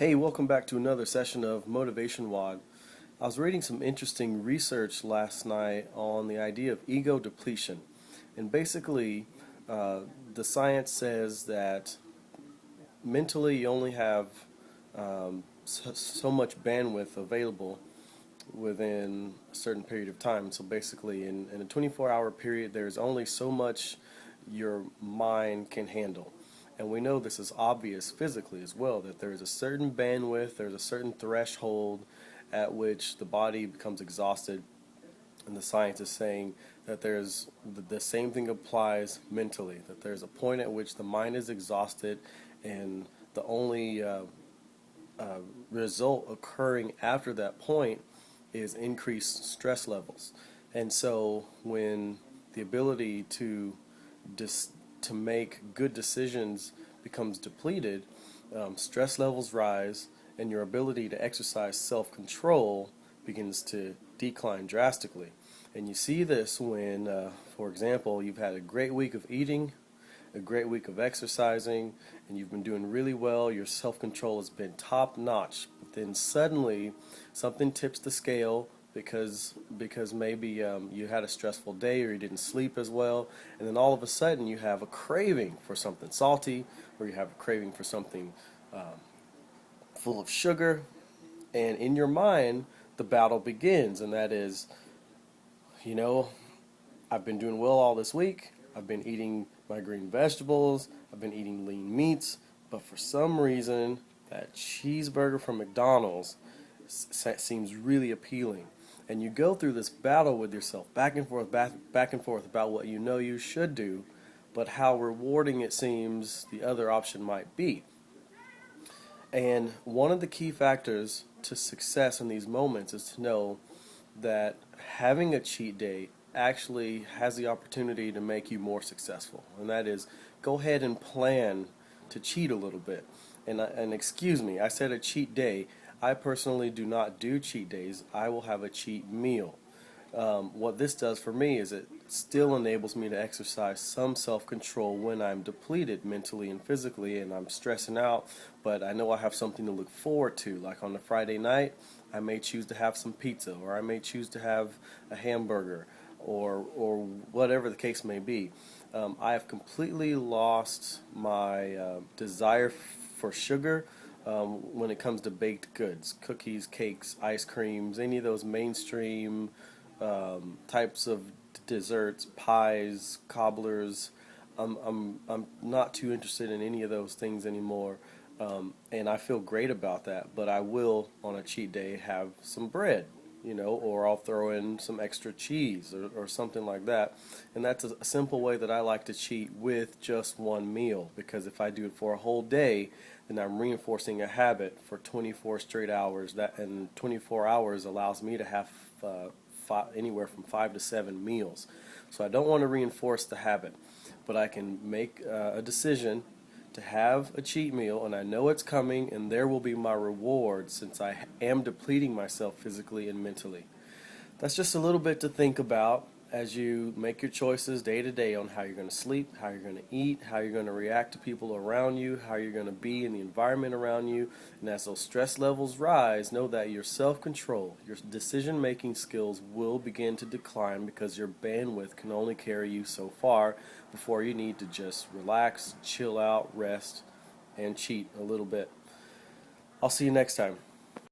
Hey, welcome back to another session of Motivation WOD. I was reading some interesting research last night on the idea of ego depletion. And basically, uh, the science says that mentally you only have so much bandwidth available within a certain period of time. So basically, in a 24-hour period, there's only so much your mind can handle. And we know this is obvious physically as well, that there's a certain bandwidth, there's a certain threshold at which the body becomes exhausted. And the science is saying that the same thing applies mentally, that there's a point at which the mind is exhausted, and the only uh, result occurring after that point is increased stress levels. And so when the ability dis- to make good decisions becomes depleted, stress levels rise, and your ability to exercise self-control begins to decline drastically. And you see this when, for example, you've had a great week of eating, a great week of exercising, and you've been doing really well. Your self-control has been top notch. But then suddenly something tips the scale because maybe you had a stressful day or you didn't sleep as well, and then all of a sudden you have a craving for something salty, or you have a craving for something full of sugar, and in your mind the battle begins, and that is, you know, I've been doing well all this week. I've been eating my green vegetables. I've been eating lean meats. But for some reason, that cheeseburger from McDonald's seems really appealing. And you go through this battle with yourself, back and forth about what you know you should do, but how rewarding it seems the other option might be. And one of the key factors to success in these moments is to know that having a cheat day actually has the opportunity to make you more successful. And that is, go ahead and plan to cheat a little bit. And excuse me, I said a cheat day. I personally do not do cheat days. I will have a cheat meal. What this does for me is it still enables me to exercise some self-control when I'm depleted mentally and physically and I'm stressing out, but I know I have something to look forward to. Like on a Friday night, I may choose to have some pizza, or I may choose to have a hamburger, or whatever the case may be. I have completely lost my desire for sugar when it comes to baked goods, cookies, cakes, ice creams, any of those mainstream types of desserts, pies, cobblers. I'm not too interested in any of those things anymore, and I feel great about that. But I will, on a cheat day, have some bread, or I'll throw in some extra cheese or something like that. And that's a simple way that I like to cheat with just one meal, because if I do it for a whole day, then I'm reinforcing a habit for 24 straight hours. And 24 hours allows me to have anywhere from 5 to 7 meals. So I don't want to reinforce the habit, but I can make a decision to have a cheat meal, and I know it's coming, and there will be my reward since I am depleting myself physically and mentally. That's just a little bit to think about as you make your choices day to day on how you're going to sleep, how you're going to eat, how you're going to react to people around you, how you're going to be in the environment around you. And as those stress levels rise, know that your self-control, your decision-making skills will begin to decline, because your bandwidth can only carry you so far before you need to just relax, chill out, rest, and cheat a little bit. I'll see you next time.